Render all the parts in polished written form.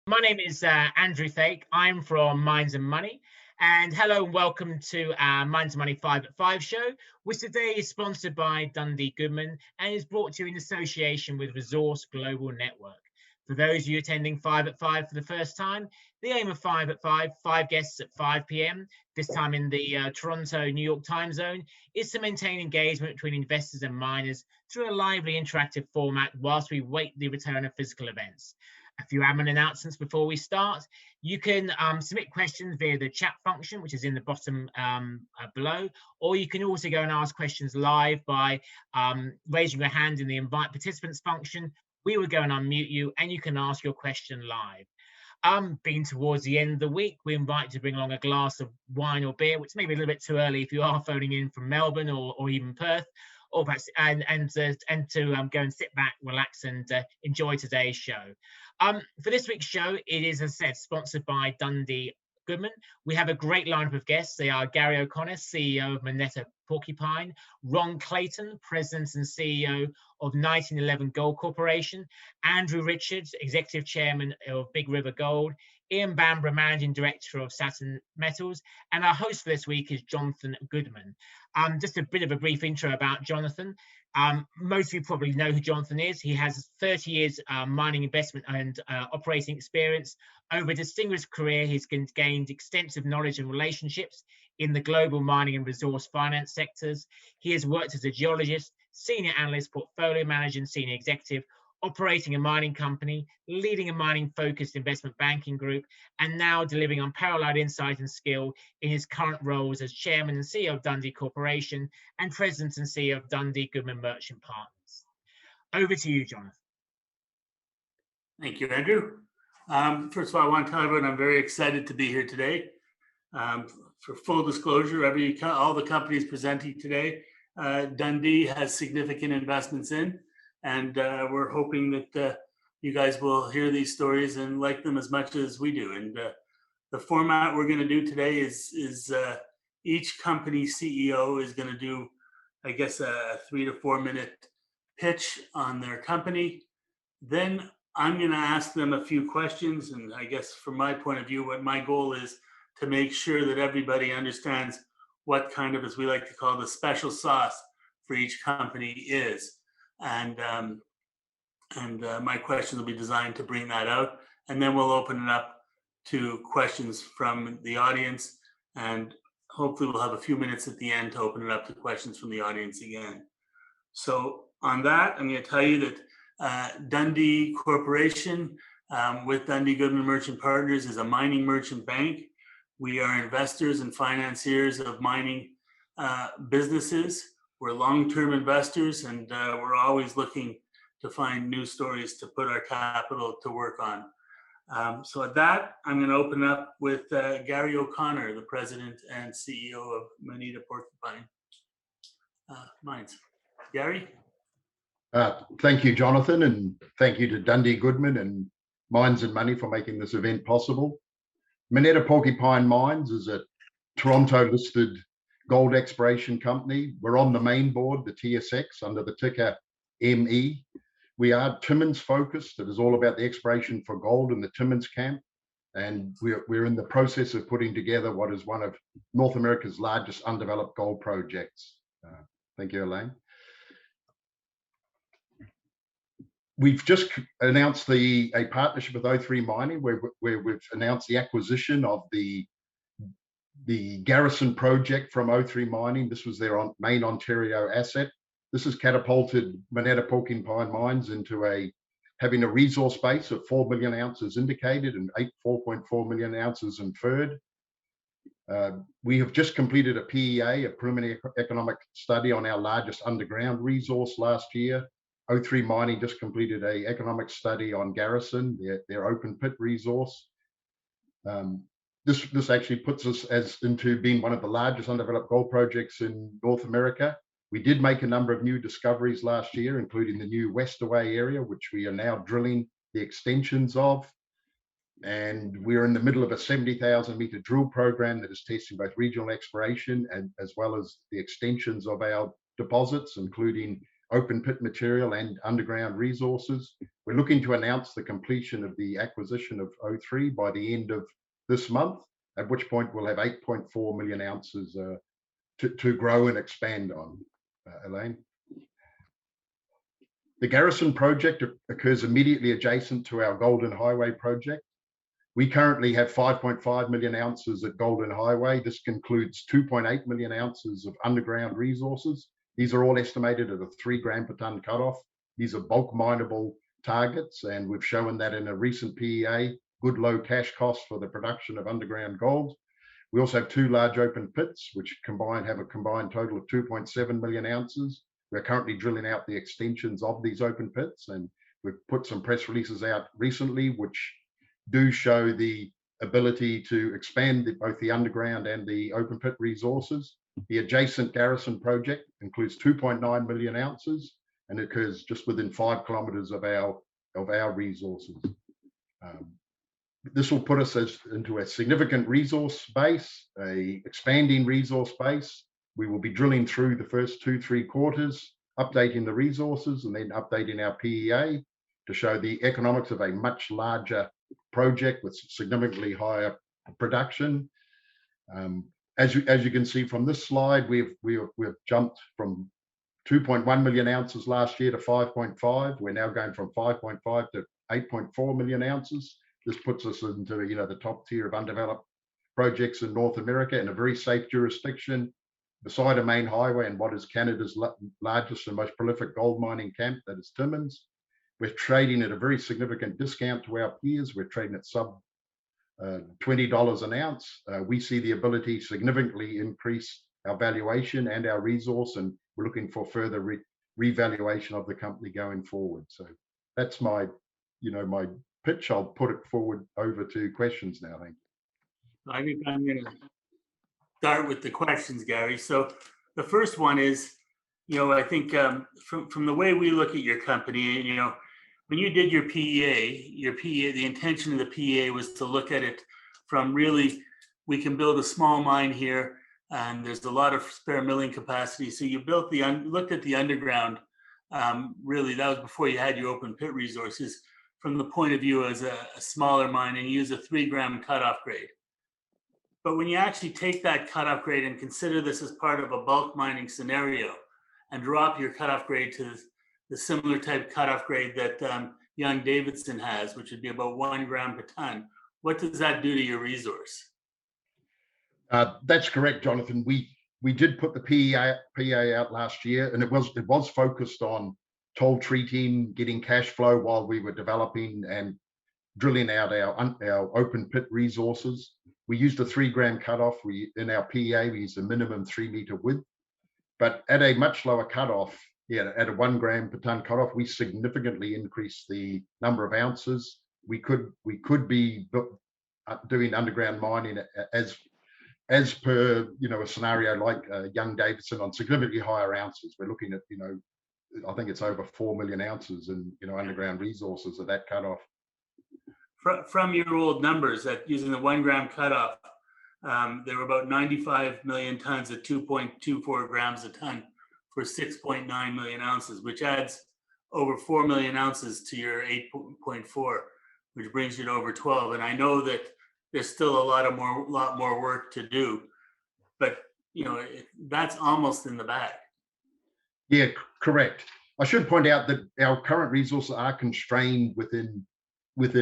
My name is Andrew Thake. I'm from Minds and Money. And hello and welcome to our Minds and Money 5 at 5 show, which today is sponsored by Dundee Goodman and is brought to you in association with Resource Global Network. For those of you attending 5 at 5 for the first time, the aim of 5 at 5, 5 guests at 5 p.m., this time in the Toronto, New York time zone, is to maintain engagement between investors and miners through a lively interactive format whilst we wait the return of physical events. A few admin announcements before we start. You can submit questions via the chat function, which is in the bottom below, or you can also go and ask questions live by raising your hand in the invite participants function. We will go and unmute you and you can ask your question live. Being towards the end of the week, we invite you to bring along a glass of wine or beer, which may be a little bit too early if you are phoning in from Melbourne or even Perth, or perhaps and to go and sit back, relax, and enjoy today's show. For this week's show, it is, as I said, sponsored by Dundee Goodman. We have a great lineup of guests. They are Gary O'Connor, CEO of Moneta Porcupine, Ron Clayton, President and CEO of 1911 Gold Corporation, Andrew Richards, Executive Chairman of Big River Gold, Ian Bamborough, Managing Director of Saturn Metals, and our host for this week is Jonathan Goodman. Just a bit of a brief intro about Jonathan. Most of you probably know who Jonathan is. He has 30 years mining investment and operating experience. Over a distinguished career, he's gained extensive knowledge and relationships in the global mining and resource finance sectors. He has worked as a geologist, senior analyst, portfolio manager, and senior executive, operating a mining company, leading a mining-focused investment banking group, and now delivering unparalleled insight and skill in his current roles as Chairman and CEO of Dundee Corporation and President and CEO of Dundee Goodman Merchant Partners. Over to you, Jonathan. Thank you, Andrew. First of all, I want to tell everyone I'm very excited to be here today. For full disclosure, all the companies presenting today, Dundee has significant investments in, and we're hoping that you guys will hear these stories and like them as much as we do. And the format we're going to do today is each company CEO is going to do, I guess, a 3 to 4 minute pitch on their company. Then I'm going to ask them a few questions. And I guess from my point of view, what my goal is to make sure that everybody understands what kind of, as we like to call, the special sauce for each company is. And my questions will be designed to bring that out. And then we'll open it up to questions from the audience. And hopefully we'll have a few minutes at the end to open it up to questions from the audience again. So on that, I'm going to tell you that Dundee Corporation with Dundee Goodman Merchant Partners is a mining merchant bank. We are investors and financiers of mining businesses. We're long-term investors, and we're always looking to find new stories to put our capital to work on. So at that, I'm going to open up with Gary O'Connor, the President and CEO of Moneta Porcupine Mines. Gary? Thank you, Jonathan, and thank you to Dundee Goodman and Minds and Money for making this event possible. Moneta Porcupine Mines is a Toronto-listed gold exploration company. We're on the main board, the TSX, under the ticker ME. We are Timmins focused. It is all about the exploration for gold in the Timmins camp. And we're in the process of putting together what is one of North America's largest undeveloped gold projects. Thank you, Elaine. We've just announced a partnership with O3 Mining, where we've announced the acquisition of the Garrison project from O3 Mining. This was their main Ontario asset. This has catapulted Moneta Porcupine Mines into having a resource base of 4 million ounces indicated and 4.4 million ounces inferred. We have just completed a PEA, a preliminary economic study, on our largest underground resource last year. O3 Mining just completed an economic study on Garrison, their open pit resource. This actually puts us into being one of the largest undeveloped gold projects in North America. We did make a number of new discoveries last year, including the new Westaway area, which we are now drilling the extensions of. And we're in the middle of a 70,000 meter drill program that is testing both regional exploration and as well as the extensions of our deposits, including open pit material and underground resources. We're looking to announce the completion of the acquisition of O3 by the end of this month, at which point we'll have 8.4 million ounces to grow and expand on. Elaine. The Garrison project occurs immediately adjacent to our Golden Highway project. We currently have 5.5 million ounces at Golden Highway. This includes 2.8 million ounces of underground resources. These are all estimated at a 3 gram per ton cutoff. These are bulk mineable targets, and we've shown that in a recent PEA, good low cash costs for the production of underground gold. We also have 2 large open pits, which have a combined total of 2.7 million ounces. We're currently drilling out the extensions of these open pits, and we've put some press releases out recently, which do show the ability to expand both the underground and the open pit resources. The adjacent Garrison project includes 2.9 million ounces and occurs just within 5 kilometers of our resources. This will put us into a significant resource base, a expanding resource base. We will be drilling through the first 2-3 quarters, updating the resources, and then updating our PEA to show the economics of a much larger project with significantly higher production. As you can see from this slide, we've jumped from 2.1 million ounces last year to 5.5. We're now going from 5.5 to 8.4 million ounces. This puts us into the top tier of undeveloped projects in North America in a very safe jurisdiction, beside a main highway and what is Canada's largest and most prolific gold mining camp, that is Timmins. We're trading at a very significant discount to our peers. We're trading at sub $20 an ounce. We see the ability to significantly increase our valuation and our resource, and we're looking for further revaluation of the company going forward. So that's my pitch. I'll put it forward over to questions now. Thank you. I think I'm going to start with the questions, Gary. So the first one is, I think from the way we look at your company, when you did your PEA, the intention of the PEA was to look at it from really, we can build a small mine here, and there's a lot of spare milling capacity. So you looked at the underground. Really, that was before you had your open pit resources. From the point of view as a smaller mine, and use a 3 gram cutoff grade. But when you actually take that cutoff grade and consider this as part of a bulk mining scenario, and drop your cutoff grade to the similar type cutoff grade that Young-Davidson has, which would be about 1 gram per ton, what does that do to your resource? That's correct, Jonathan. We did put the PEA out last year, and it was focused on toll treating, getting cash flow while we were developing and drilling out our open pit resources. We used a 3 gram cutoff. In our PEA, we used a minimum 3 meter width, but at a much lower cutoff, at a 1 gram per ton cutoff, we significantly increased the number of ounces. We could be doing underground mining as per a scenario like Young-Davidson on significantly higher ounces. We're looking at I think it's over 4 million ounces in underground resources at that cutoff. From your old numbers, that using the 1 gram cutoff, there were about 95 million tons at 2.24 grams a ton for 6.9 million ounces, which adds over 4 million ounces to your 8.4, which brings you to over 12. And I know that there's still a lot more work to do, but that's almost in the bag. Yeah, correct. I should point out that our current resources are constrained within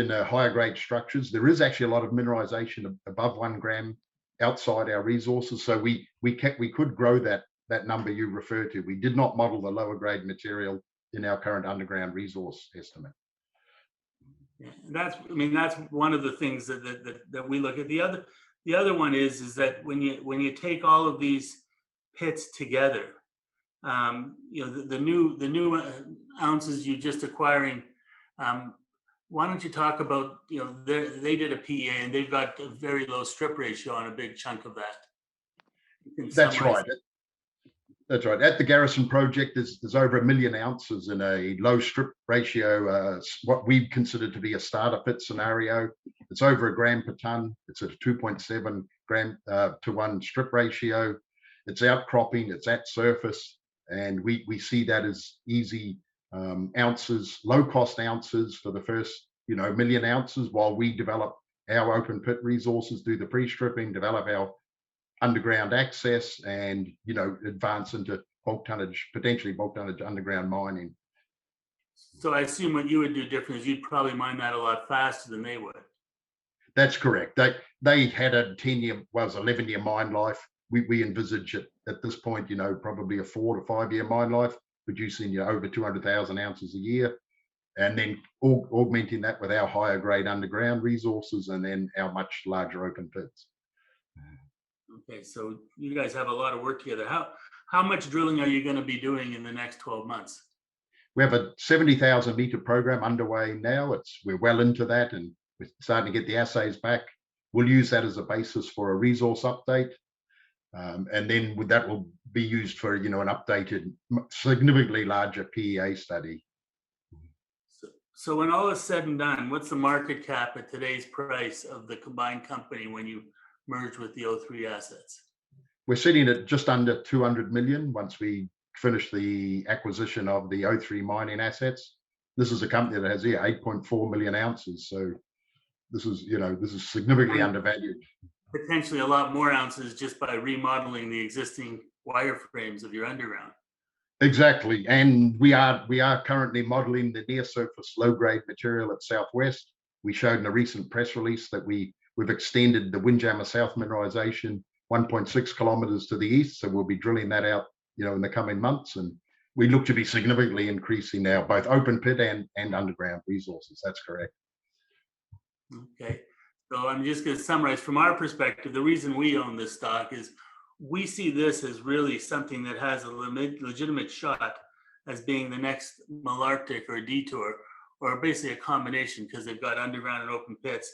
higher grade structures. There is actually a lot of mineralization above 1 gram outside our resources, so we could grow that number you refer to. We did not model the lower grade material in our current underground resource estimate. Yeah, that's one of the things that we look at. The other one is that when you take all of these pits together, the new ounces you're just acquiring, why don't you talk about, they did a PEA and they've got a very low strip ratio on a big chunk of that. That's right. That's right. At the Garrison project, there's over 1 million ounces in a low strip ratio, what we consider to be a starter pit scenario. It's over 1 gram per ton. It's at a 2.7 gram to 1 strip ratio. It's outcropping. It's at surface. And we see that as easy ounces, low cost ounces for the first, million ounces, while we develop our open pit resources, do the pre-stripping, develop our underground access, and advance into bulk tonnage, potentially bulk tonnage underground mining. So I assume what you would do different is you'd probably mine that a lot faster than they would. That's correct. They had a 10-year, well, it was 11-year mine life. We envisage it at this point, probably a 4 to 5 year mine life, producing over 200,000 ounces a year, and then augmenting that with our higher grade underground resources and then our much larger open pits. Okay, so you guys have a lot of work together. How much drilling are you going to be doing in the next 12 months? We have a 70,000 meter program underway now. We're well into that, and we're starting to get the assays back. We'll use that as a basis for a resource update. And then that will be used for, an updated, significantly larger PEA study. So when all is said and done, what's the market cap at today's price of the combined company when you merge with the O3 assets? We're sitting at just under 200 million once we finish the acquisition of the O3 mining assets. This is a company that has 8.4 million ounces. So this is significantly undervalued. Potentially a lot more ounces just by remodeling the existing wireframes of your underground. Exactly, and we are currently modeling the near surface low grade material at Southwest. We showed in a recent press release that we've extended the Windjammer South mineralization 1.6 kilometers to the east, so we'll be drilling that out, in the coming months, and we look to be significantly increasing our both open pit and underground resources. That's correct. Okay. So I'm just going to summarize from our perspective. The reason we own this stock is we see this as really something that has a legitimate shot as being the next Malartic or Detour, or basically a combination, because they've got underground and open pits.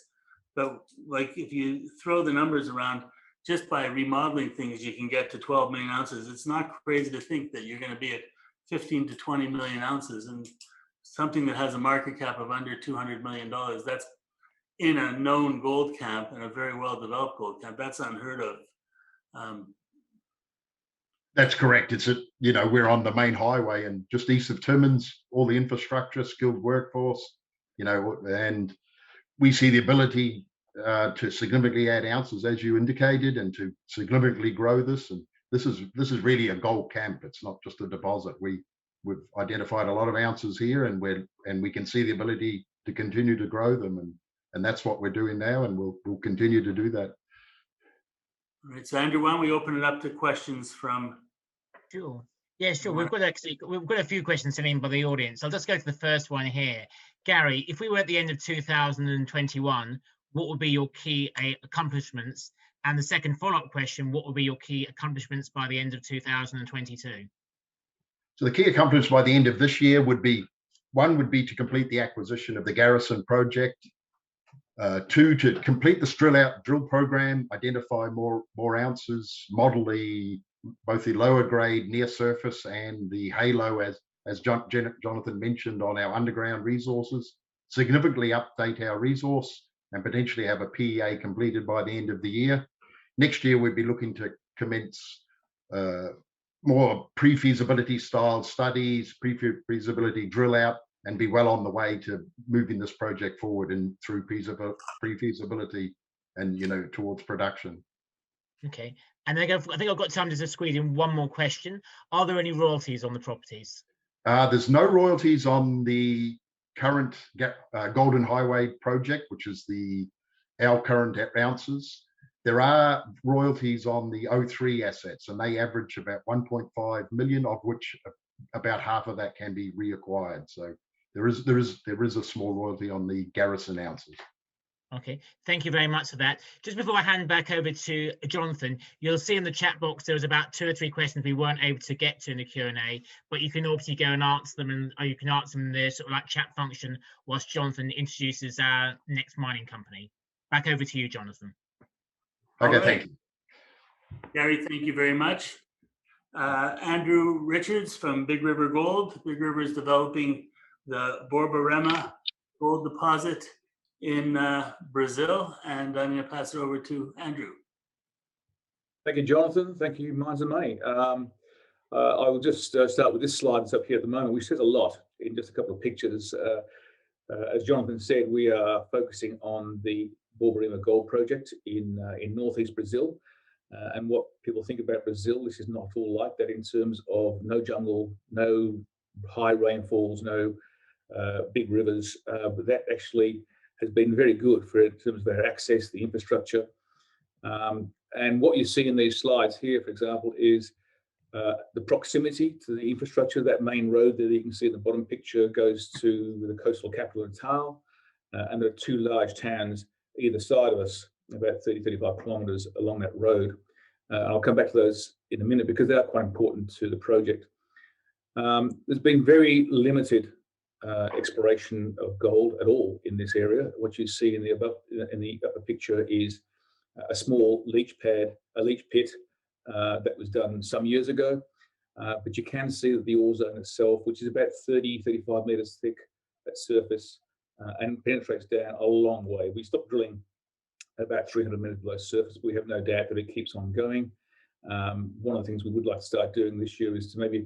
But like if you throw the numbers around, just by remodeling things, you can get to 12 million ounces. It's not crazy to think that you're going to be at 15 to 20 million ounces, and something that has a market cap of under $200 million. That's in a known gold camp and a very well-developed gold camp. That's unheard of. That's correct. We're on the main highway and just east of Timmins, all the infrastructure, skilled workforce, and we see the ability to significantly add ounces, as you indicated, and to significantly grow this. And this is really a gold camp. It's not just a deposit. We've identified a lot of ounces here, and we can see the ability to continue to grow them, and that's what we're doing now, and we'll continue to do that. All right, so Andrew, why don't we open it up to questions from? Sure. Yeah, sure. We've got a few questions sent in by the audience. I'll just go to the first one here. Gary, if we were at the end of 2021, what would be your key accomplishments? And the second follow-up question, what would be your key accomplishments by the end of 2022? So the key accomplishments by the end of this year would be to complete the acquisition of the Garrison project. 2, to complete the drill program, identify more ounces, model both the lower grade near surface and the halo, as Jonathan mentioned, on our underground resources, significantly update our resource, and potentially have a PEA completed by the end of the year. Next year, we'd be looking to commence more pre-feasibility style studies, pre-feasibility drill out, and be well on the way to moving this project forward and through pre-feasibility and towards production. Okay, and I think I've got time to just squeeze in one more question. Are there any royalties on the properties? There's no royalties on the current Golden Highway project, which is our current ounces. There are royalties on the O3 assets, and they average about 1.5 million, of which about half of that can be reacquired. So there is a small royalty on the Garrison ounces. Okay, thank you very much for that. Just before I hand back over to Jonathan, you'll see in the chat box there was about 2 or 3 questions we weren't able to get to in the Q&A, but you can obviously go and answer them, or you can answer them in the sort of like chat function whilst Jonathan introduces our next mining company. Back over to you, Jonathan. Okay, right. Thank you. Gary, thank you very much. Andrew Richards from Big River Gold. Big River is developing the Bamborough gold deposit in Brazil, and I'm going to pass it over to Andrew. Thank you, Jonathan. Thank you, Mines and Money. I will just start with this slide that's up here at the moment, which says a lot in just a couple of pictures. As Jonathan said, we are focusing on the Bamborough gold project in northeast Brazil. And what people think about Brazil, this is not at all like that in terms of no jungle, no high rainfalls, no big rivers. But that actually has been very good for in terms of our access, the infrastructure. And what you see in these slides here, for example, is the proximity to the infrastructure. That main road there that you can see in the bottom picture goes to the coastal capital of Natal, and there are two large towns either side of us, about 35 kilometres along that road. I'll come back to those in a minute because they are quite important to the project. There's been very limited exploration of gold at all in this area. What you see in the upper picture is a small leach pit that was done some years ago, but you can see that the ore zone itself, which is about 35 metres thick at surface and penetrates down a long way. We stopped drilling about 300 metres below surface. We have no doubt that it keeps on going. One of the things we would like to start doing this year is to maybe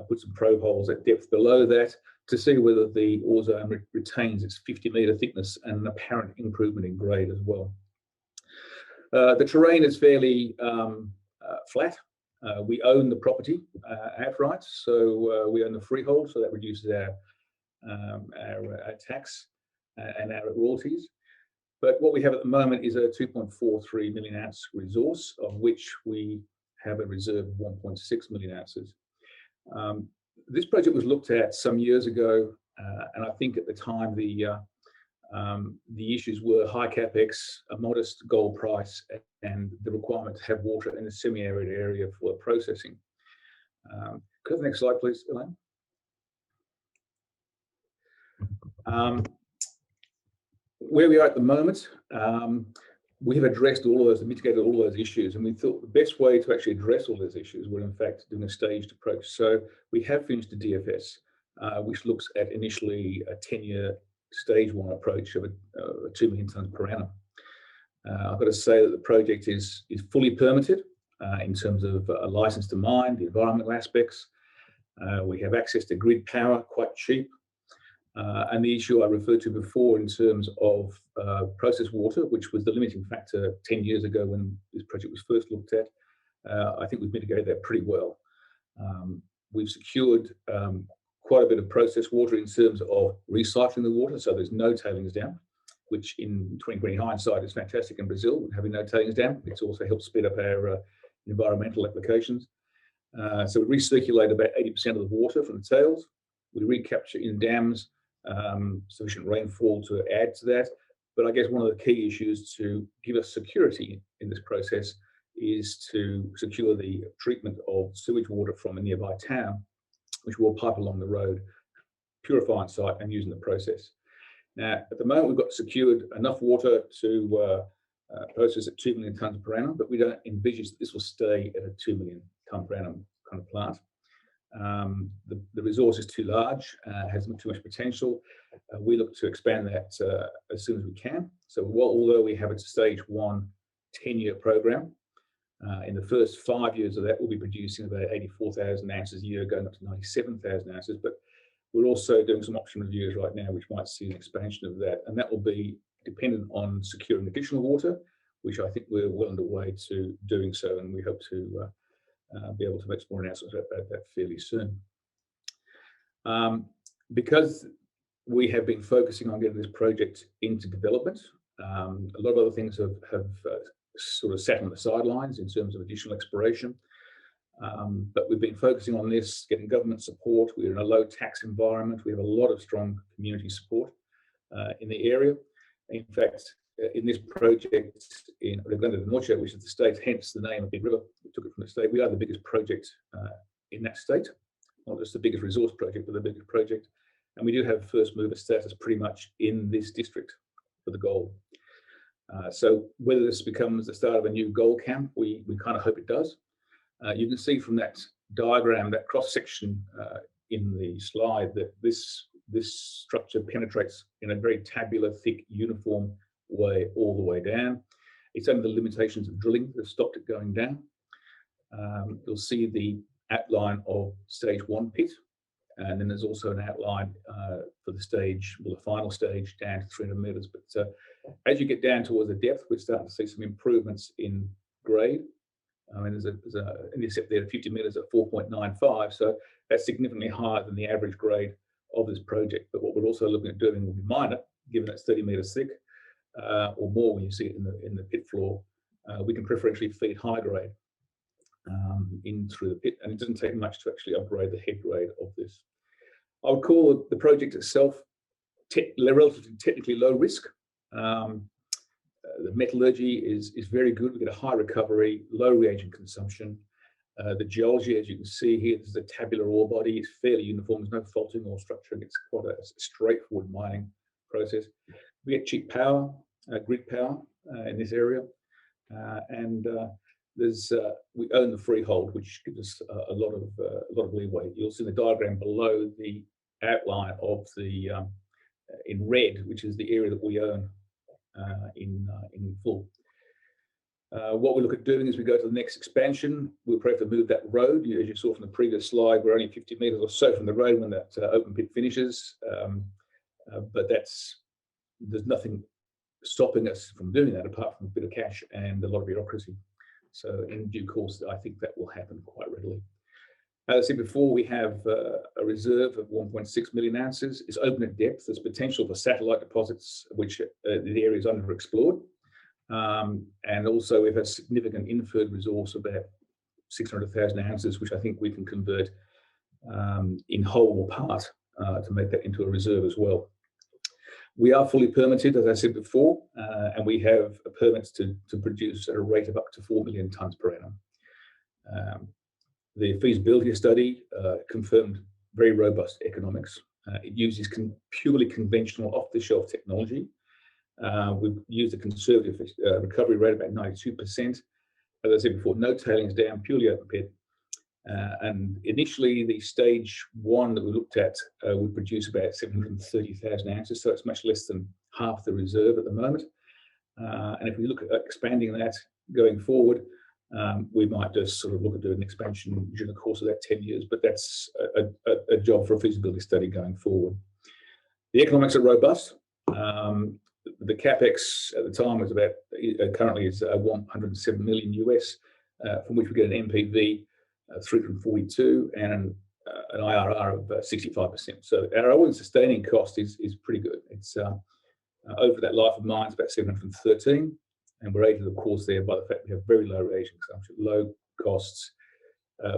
put some probe holes at depth below that to see whether the ore zone retains its 50-metre thickness and an apparent improvement in grade as well. The terrain is fairly flat. We own the property outright, so we own the freehold, so that reduces our tax and our royalties. But what we have at the moment is a 2.43 million ounce resource, of which we have a reserve of 1.6 million ounces. This project was looked at some years ago, and I think at the time the issues were high capex, a modest gold price, and the requirement to have water in a semi-arid area for processing. Could I have the next slide, please, Elaine? Where we are at the moment, we have addressed all of those, mitigated all those issues, and we thought the best way to actually address all those issues were in fact doing a staged approach. So we have finished the DFS, which looks at initially a 10-year stage one approach of 2 million tonnes per annum. I've got to say that the project is fully permitted in terms of a license to mine, the environmental aspects. We have access to grid power, quite cheap. And the issue I referred to before in terms of processed water, which was the limiting factor 10 years ago when this project was first looked at, I think we've mitigated that pretty well. We've secured quite a bit of processed water in terms of recycling the water, so there's no tailings dam, which in 2020 hindsight is fantastic in Brazil, having no tailings dam. It's also helped speed up our environmental applications. So we recirculate about 80% of the water from the tails. We recapture in dams sufficient rainfall to add to that. But I guess one of the key issues to give us security in this process is to secure the treatment of sewage water from a nearby town, which we'll pipe along the road, purify on site and use in the process. Now, at the moment, we've got secured enough water to process at 2 million tonnes per annum, but we don't envisage that this will stay at a 2 million tonne per annum kind of plant. The resource is too large, has too much potential. We look to expand that as soon as we can. So although we have a stage one 10-year program, in the first 5 years of that, we'll be producing about 84,000 ounces a year, going up to 97,000 ounces. But we're also doing some option reviews right now, which might see an expansion of that. And that will be dependent on securing additional water, which I think we're well underway to doing so. And we hope to be able to make some more announcements about that fairly soon. Because we have been focusing on getting this project into development, a lot of other things have sort of sat on the sidelines in terms of additional exploration. But we've been focusing on this, getting government support. We're in a low tax environment. We have a lot of strong community support in the area. In fact, in this project in Rio Grande do Norte, which is the state, hence the name of Big River, we took it from the state. We are the biggest project in that state, not just the biggest resource project, but the biggest project. And we do have first mover status pretty much in this district for the gold. So whether this becomes the start of a new gold camp, we kind of hope it does. You can see from that diagram, that cross section in the slide, that this structure penetrates in a very tabular, thick, uniform way all the way down. It's only the limitations of drilling that have stopped it going down. You'll see the outline of stage 1 pit, and then there's also an outline for the stage, well, the final stage down to 300 meters. But as you get down towards the depth, we're starting to see some improvements in grade. I mean, there's an intercept there at 50 meters at 4.95, so that's significantly higher than the average grade of this project. But what we're also looking at doing when we mine it, given it's 30 meters thick or more when you see it in the pit floor, we can preferentially feed high grade in through the pit, and it doesn't take much to actually upgrade the head grade of this. I would call the project itself relatively technically low risk. The metallurgy is very good. We get a high recovery, low reagent consumption. The geology, as you can see here, this is a tabular ore body. It's fairly uniform. There's no faulting or structuring. It's quite a straightforward mining process. We get cheap power, grid power in this area, and we own the freehold, which gives us a lot of leeway. You'll see the diagram below the outline of the in red, which is the area that we own in full. What we look at doing is we go to the next expansion. We'll probably have to move that road. As you saw from the previous slide, we're only 50 meters or so from the road when that open pit finishes. But there's nothing stopping us from doing that apart from a bit of cash and a lot of bureaucracy. So in due course, I think that will happen quite readily. As I said before, we have a reserve of 1.6 million ounces. It's open at depth. There's potential for satellite deposits, which the area is underexplored. And also we have a significant inferred resource of about 600,000 ounces, which I think we can convert in whole or part to make that into a reserve as well. We are fully permitted, as I said before, and we have permits to produce at a rate of up to 4 million tonnes per annum. The feasibility study confirmed very robust economics. It uses purely conventional off-the-shelf technology. We've used a conservative recovery rate of about 92%. As I said before, no tailings dam, purely open pit. And initially, the stage 1 that we looked at would produce about 730,000 ounces, so it's much less than half the reserve at the moment. And if we look at expanding that going forward, we might just sort of look at doing an expansion during the course of that 10 years, but that's a job for a feasibility study going forward. The economics are robust. The capex at the time was about, currently is 107 million US, from which we get an NPV 342 and an IRR of 65%. So our all-in sustaining cost is pretty good. It's over that life of mine, it's about 713, and we're aided, of course, there by the fact we have very low reagent consumption, low costs.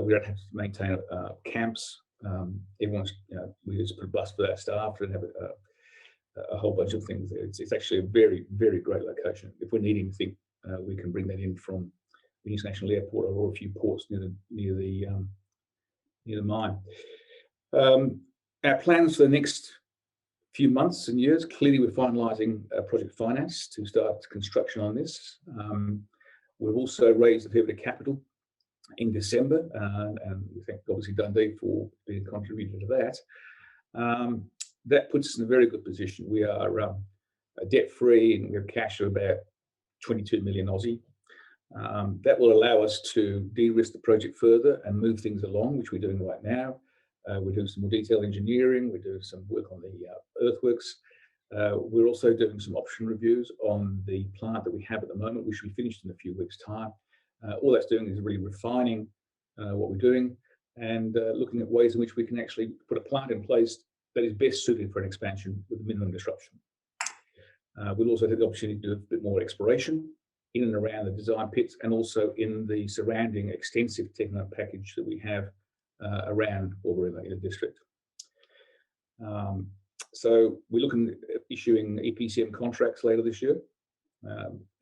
We don't have to maintain camps. Everyone's, we just put a bus for our staff and have a whole bunch of things there. It's actually a very, very great location. If we need anything, we can bring that in from the international airport or a few ports near the mine. Our plans for the next few months and years, clearly we're finalising project finance to start construction on this. We've also raised a fair bit of capital in December, and we thank obviously Dundee for being a contributor to that. That puts us in a very good position. We are debt-free and we have cash of about 22 million Aussie. That will allow us to de-risk the project further and move things along, which we're doing right now. We're doing some more detailed engineering. We're doing some work on the earthworks. We're also doing some option reviews on the plant that we have at the moment, which we finished in a few weeks' time. All that's doing is really refining what we're doing and looking at ways in which we can actually put a plant in place that is best suited for an expansion with minimum disruption. We'll also have the opportunity to do a bit more exploration in and around the design pits and also in the surrounding extensive techno package that we have around Bamborough in the district. So we're looking at issuing EPCM contracts later this year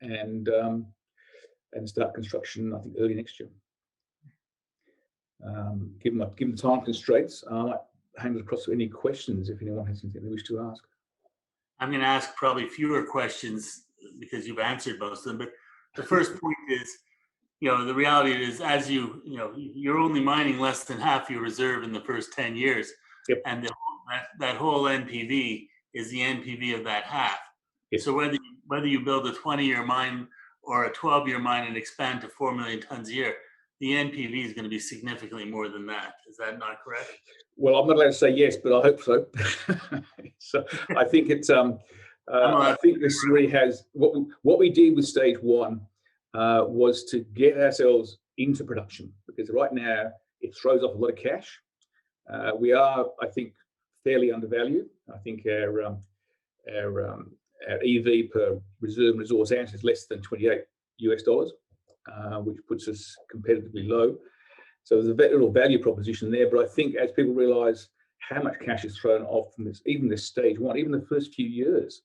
and start construction, I think, early next year. Given the time constraints, I might hand it across to any questions if anyone has anything they wish to ask. I'm going to ask probably fewer questions because you've answered most of them. But the first point is, the reality is, as you're only mining less than half your reserve in the first 10 years. Yep. And that whole NPV is the NPV of that half. Yep. So whether you build a 20-year mine or a 12-year mine and expand to 4 million tons a year, the NPV is going to be significantly more than that. Is that not correct? Well, I'm not allowed to say yes, but I hope so. So I think it's. I think this really has what we did with stage one was to get ourselves into production, because right now it throws off a lot of cash. We are, I think, fairly undervalued. I think our EV per reserve and resource ounce is less than $28 US, which puts us competitively low. So there's a very little value proposition there. But I think as people realise how much cash is thrown off from this, even this stage one, even the first few years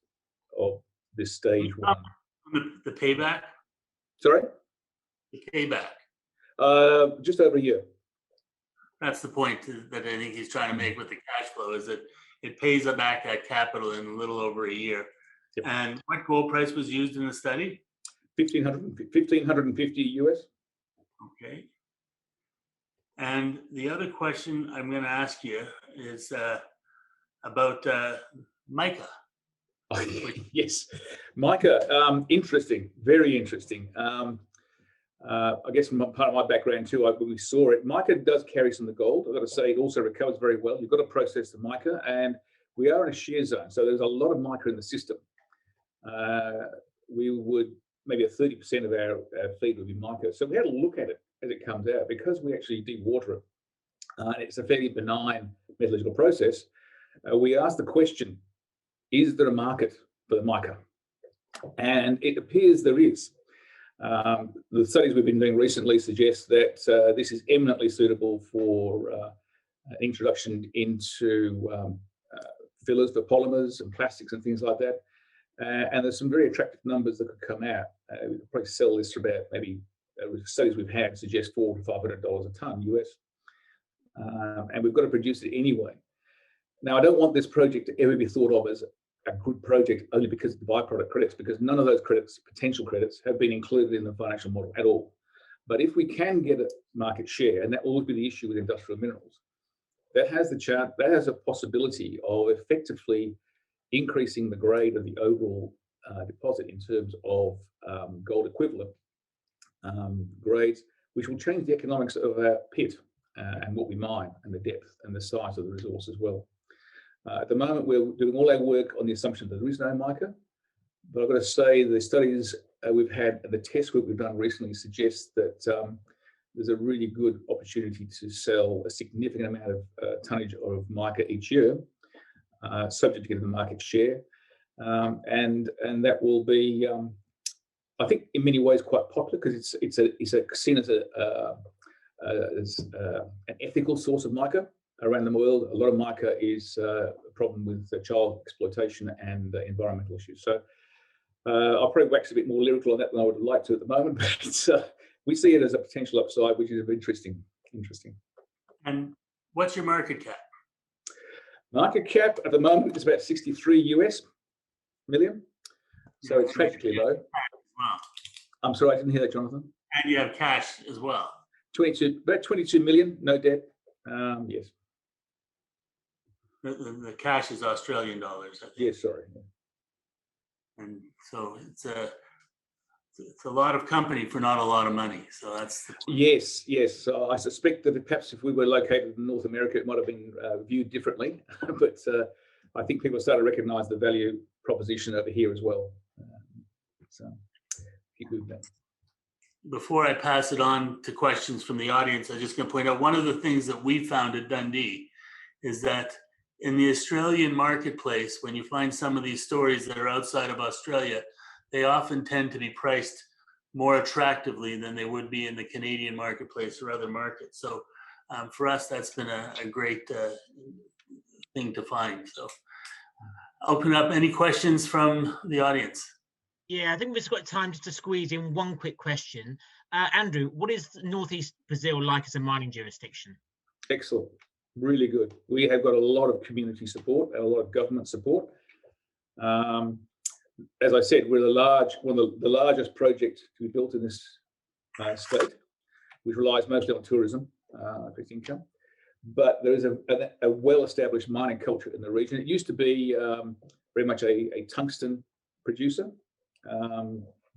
of this stage one. The payback? Sorry? The payback. Just over a year. That's the point that I think he's trying to make with the cash flow, is that it pays back that capital in a little over a year. Yep. And what gold price was used in the study? 1,550 US. Okay. And the other question I'm going to ask you is about mica. Yes, mica, interesting, very interesting. I guess from part of my background too, when we saw it, mica does carry some of the gold. I've got to say, it also recovers very well. You've got to process the mica, and we are in a shear zone, so there's a lot of mica in the system. We would, maybe 30% of our feed would be mica. So we had a look at it as it comes out, because we actually dewater it. It's a fairly benign metallurgical process. We asked the question, is there a market for the mica? And it appears there is. The studies we've been doing recently suggest that this is eminently suitable for introduction into fillers for polymers and plastics and things like that. And there's some very attractive numbers that could come out. We could probably sell this for about maybe, studies we've had suggest $400 to $500 a ton US. And we've got to produce it anyway. Now, I don't want this project to ever be thought of as a good project only because of the byproduct credits, because none of those credits, potential credits, have been included in the financial model at all. But if we can get a market share, and that will always be the issue with industrial minerals, that has a possibility of effectively increasing the grade of the overall deposit in terms of gold equivalent grades, which will change the economics of our pit and what we mine, and the depth and the size of the resource as well. At the moment, we're doing all our work on the assumption that there is no mica, but I've got to say the studies we've had and the test work we've done recently suggests that there's a really good opportunity to sell a significant amount of tonnage of mica each year, subject to getting the market share, and that will be, I think, in many ways quite popular, because it's seen as an ethical source of mica. Around the world, a lot of mica is a problem with child exploitation and environmental issues. So I'll probably wax a bit more lyrical on that than I would like to at the moment, but we see it as a potential upside, which is interesting. And what's your market cap? Market cap at the moment is about 63 US million. So it's tragically low. Wow. I'm sorry, I didn't hear that, Jonathan. And you have cash as well. About 22 million, no debt. Yes. The cash is Australian dollars, I think. Yes, sorry. And so it's a lot of company for not a lot of money. So that's the point. Yes. So I suspect that perhaps if we were located in North America, it might have been viewed differently. But I think people start to recognise the value proposition over here as well. So keep moving that. Before I pass it on to questions from the audience, I'm just going to point out one of the things that we found at Dundee is that in the Australian marketplace, when you find some of these stories that are outside of Australia, they often tend to be priced more attractively than they would be in the Canadian marketplace or other markets. So for us, that's been a great thing to find. So open up any questions from the audience. Yeah, I think we've just got time just to squeeze in one quick question. Andrew, what is Northeast Brazil like as a mining jurisdiction? Excellent. Really good. We have got a lot of community support and a lot of government support. As I said, we're one of the largest projects to be built in this state, which relies mostly on tourism, fixed income. But there is a well-established mining culture in the region. It used to be very much a tungsten producer,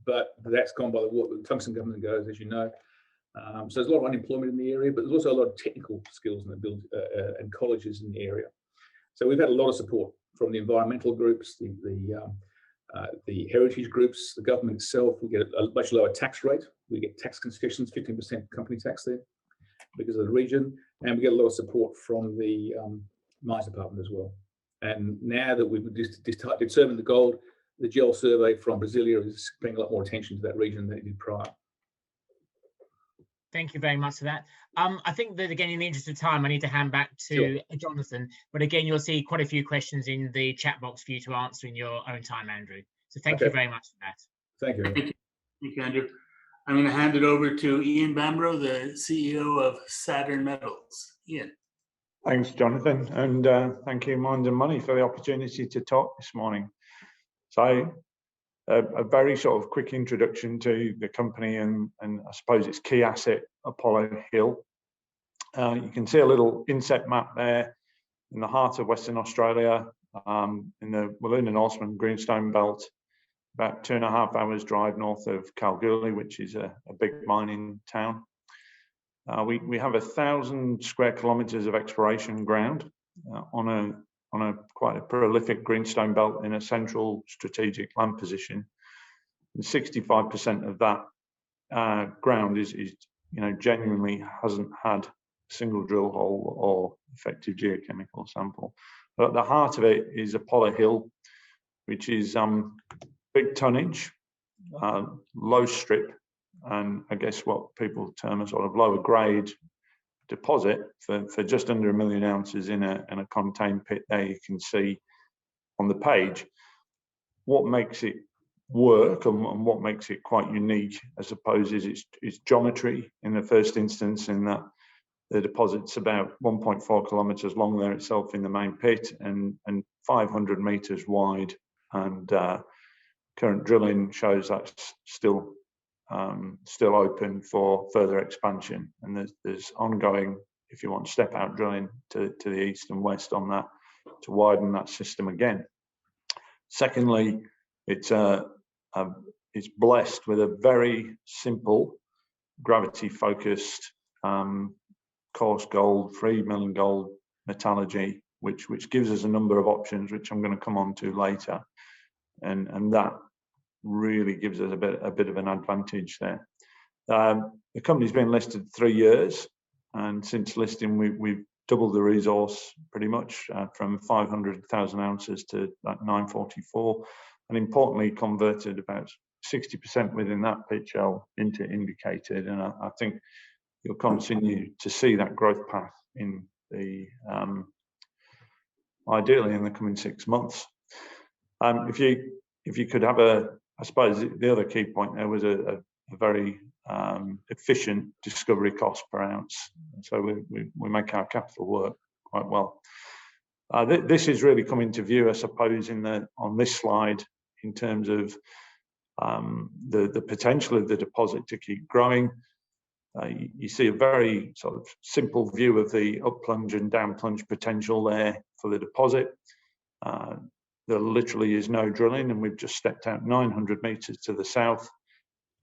but that's gone by the water. The tungsten government goes, as you know. So there's a lot of unemployment in the area, but there's also a lot of technical skills in the build and colleges in the area. So we've had a lot of support from the environmental groups, the heritage groups, the government itself. We get a much lower tax rate. We get tax concessions, 15% company tax there because of the region, and we get a lot of support from the mines department as well. And now that we've determined the gold, the gel survey from Brasilia is bringing a lot more attention to that region than it did prior. Thank you very much for that. I think that, again, in the interest of time, I need to hand back to Jonathan. But again, you'll see quite a few questions in the chat box for you to answer in your own time, Andrew. So thank you very much for that. Thank you. Thank you, Andrew. I'm going to hand it over to Ian Bamborough, the CEO of Saturn Metals. Ian. Thanks, Jonathan, and thank you, Minds and Money, for the opportunity to talk this morning. So, a very sort of quick introduction to the company and I suppose its key asset, Apollo Hill. You can see a little inset map there in the heart of Western Australia, in the Wiluna Norseman Greenstone Belt, about 2.5 hours drive north of Kalgoorlie, which is a big mining town. We have 1,000 square kilometres of exploration ground on a quite a prolific greenstone belt in a central strategic land position. And 65% of that ground is genuinely hasn't had a single drill hole or effective geochemical sample. But at the heart of it is Apollo Hill, which is big tonnage, low strip, and I guess what people term a sort of lower grade deposit for just under 1 million ounces in a contained pit. There you can see on the page what makes it work and what makes it quite unique, I suppose, is its geometry in the first instance, in that the deposit's about 1.4 kilometres long there itself in the main pit and 500 metres wide, and current drilling shows that's still open for further expansion, and there's ongoing, if you want, step out drilling to the east and west on that to widen that system again. Secondly, it's blessed with a very simple gravity focused coarse gold, free milling gold metallurgy, which gives us a number of options, which I'm going to come on to later, and that really gives us a bit of an advantage there. The company's been listed 3 years, and since listing we've doubled the resource pretty much from 500,000 ounces to that 944, and importantly converted about 60% within that pit shell into indicated, and I think you'll continue to see that growth path in the ideally in the coming 6 months. If you could have I suppose the other key point there was a very efficient discovery cost per ounce, so we make our capital work quite well. This is really coming to view, I suppose, on this slide in terms of the potential of the deposit to keep growing. You see a very sort of simple view of the up plunge and down plunge potential there for the deposit. There literally is no drilling, and we've just stepped out 900 metres to the south.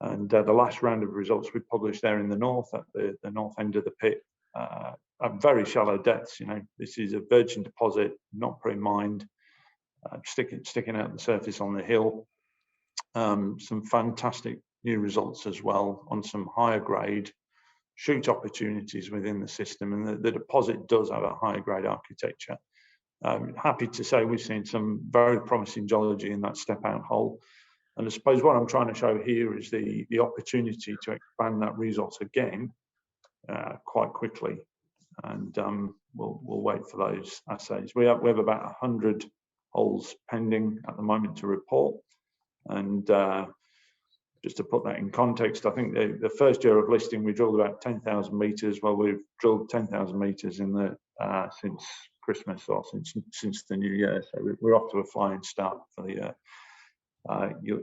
And the last round of results we published there in the north, at the north end of the pit, at very shallow depths. This is a virgin deposit, not pre-mined, sticking out the surface on the hill. Some fantastic new results as well on some higher grade shoot opportunities within the system, and the deposit does have a higher grade architecture. Happy to say we've seen some very promising geology in that step out hole, and I suppose what I'm trying to show here is the opportunity to expand that resource again quite quickly, and we'll wait for those assays. We have about 100 holes pending at the moment to report, and just to put that in context, I think the first year of listing we drilled about 10,000 meters. Well, we've drilled 10,000 meters in the since Christmas, or since the new year, so we're off to a flying start for the year.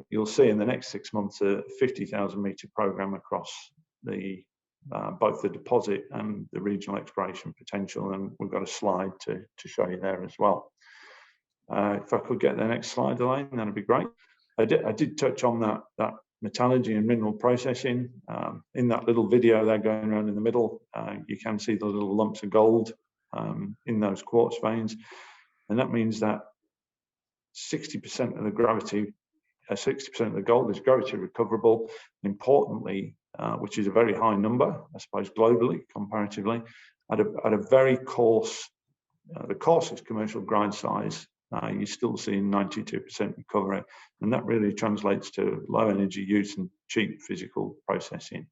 You'll see in the next 6 months a 50,000 meter program across the both the deposit and the regional exploration potential, and we've got a slide to show you there as well. If I could get the next slide, Elaine, that'd be great. I did touch on that metallurgy and mineral processing. In that little video there going around in the middle, you can see the little lumps of gold in those quartz veins. And that means that 60% of the gravity, 60% of the gold is gravity recoverable. Importantly, which is a very high number, I suppose, globally, comparatively, at a very coarse, the coarsest commercial grind size, you're still seeing 92% recovery. And that really translates to low energy use and cheap physical processing.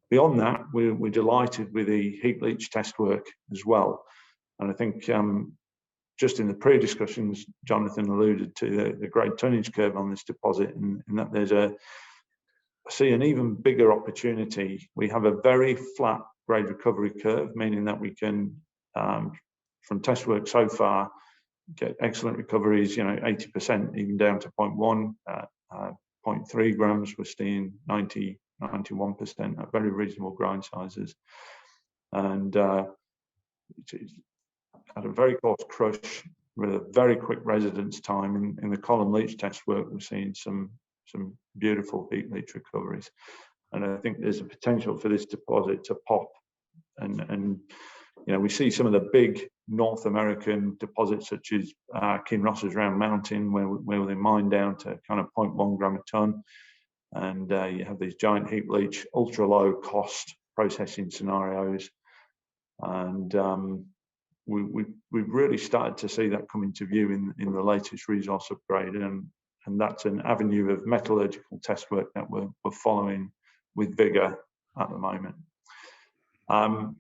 Beyond that, we're delighted with the heap leach test work as well. And I think just in the pre-discussions, Jonathan alluded to the grade tonnage curve on this deposit, and that there's I see an even bigger opportunity. We have a very flat grade recovery curve, meaning that we can, from test work so far, get excellent recoveries, 80%, even down to 0.1, 0.3 grams, we're seeing 90, 91% at very reasonable grind sizes. And it's at a very coarse crush with a very quick residence time. In the column leach test work, we're seeing some beautiful heap leach recoveries. And I think there's a potential for this deposit to pop. And we see some of the big North American deposits, such as Kinross's Round Mountain, where they mine down to kind of 0.1 gram a ton. And you have these giant heap leach, ultra low cost processing scenarios. And we've really started to see that come into view in the latest resource upgrade. And that's an avenue of metallurgical test work that we're following with vigor at the moment. And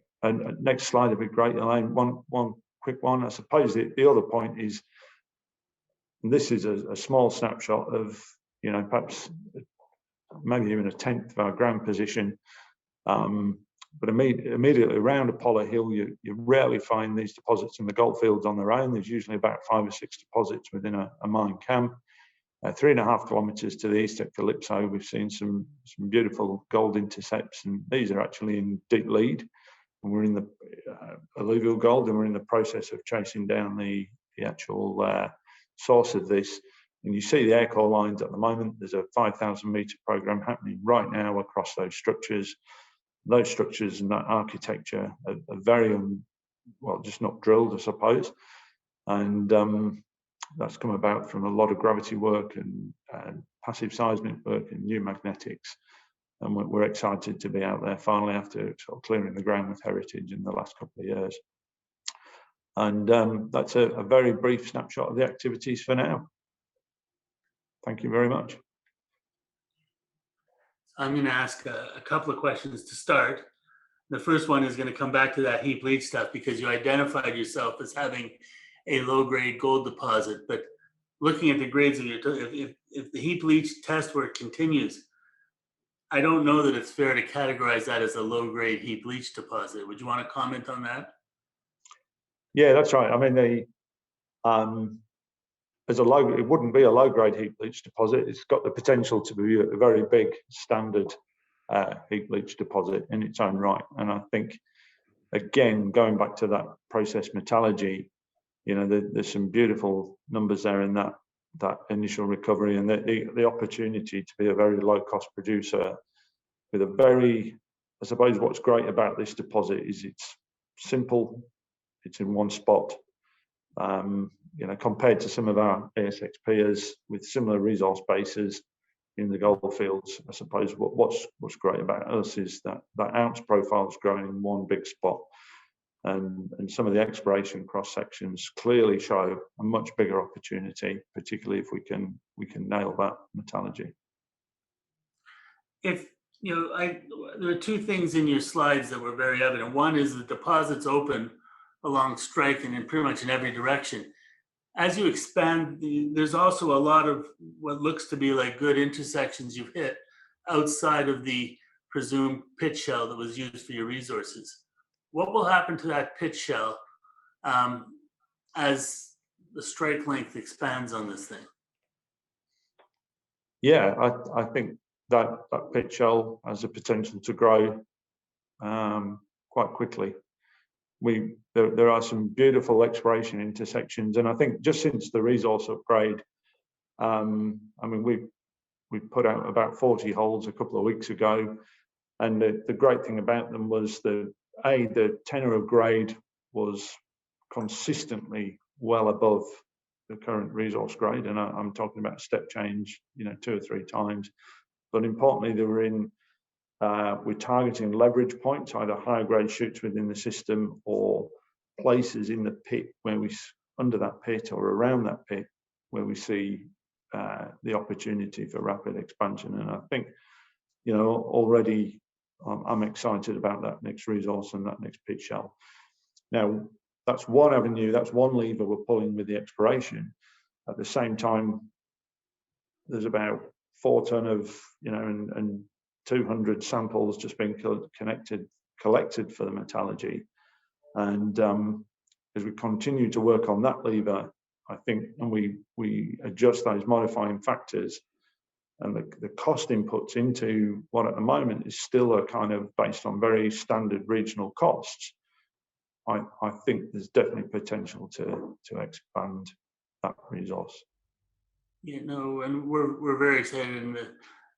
next slide would be great, Elaine. One quick one. I suppose the other point is, and this is a small snapshot of, perhaps maybe even a tenth of our ground position. But immediately around Apollo Hill, you rarely find these deposits in the goldfields on their own. There's usually about 5 or 6 deposits within a mine camp. 3.5 kilometers to the east at Calypso, we've seen some beautiful gold intercepts, and these are actually in deep lead. And we're in the alluvial gold, and we're in the process of chasing down the actual source of this. And you see the air core lines at the moment. There's a 5,000 meter program happening right now across those structures. Those structures and that architecture are very, well, just not drilled, I suppose. And that's come about from a lot of gravity work and passive seismic work and new magnetics. And we're excited to be out there finally after sort of clearing the ground with heritage in the last couple of years. And that's a very brief snapshot of the activities for now. Thank you very much. I'm going to ask a couple of questions to start. The first one is going to come back to that heap leach stuff, because you identified yourself as having a low-grade gold deposit. But looking at the grades of your, if the heap leach test work continues, I don't know that it's fair to categorize that as a low-grade heap leach deposit. Would you want to comment on that? Yeah, that's right. I mean, it wouldn't be a low-grade heap leach deposit. It's got the potential to be a very big standard heap leach deposit in its own right. And I think, again, going back to that process metallurgy, there's some beautiful numbers there in that initial recovery, and the opportunity to be a very low-cost producer with a very, I suppose what's great about this deposit is it's simple, it's in one spot. Compared to some of our ASX peers with similar resource bases in the gold fields, I suppose what's great about us is that ounce profile is growing in one big spot, and some of the exploration cross sections clearly show a much bigger opportunity, particularly if we can nail that metallurgy. If there are two things in your slides that were very evident. One is the deposits open along strike and in pretty much in every direction. As you expand, there's also a lot of what looks to be like good intersections you've hit outside of the presumed pit shell that was used for your resources. What will happen to that pit shell as the strike length expands on this thing? Yeah, I think that pit shell has the potential to grow quite quickly. There are some beautiful exploration intersections, and I think just since the resource upgrade, I mean, we've put out about 40 holes a couple of weeks ago, and the great thing about them was the tenor of grade was consistently well above the current resource grade, and I'm talking about step change, 2 or 3 times. But importantly, they were in. We're targeting leverage points, either higher grade shoots within the system or places in the pit where under that pit or around that pit where we see the opportunity for rapid expansion. And I think, already I'm excited about that next resource and that next pit shell. Now, that's one avenue, that's one lever we're pulling with the exploration. At the same time, there's about 4 ton of, and 200 samples just being collected for the metallurgy. And as we continue to work on that lever, I think, and we adjust those modifying factors and the cost inputs into what at the moment is still a kind of based on very standard regional costs, I think there's definitely potential to expand that resource. And we're very excited, and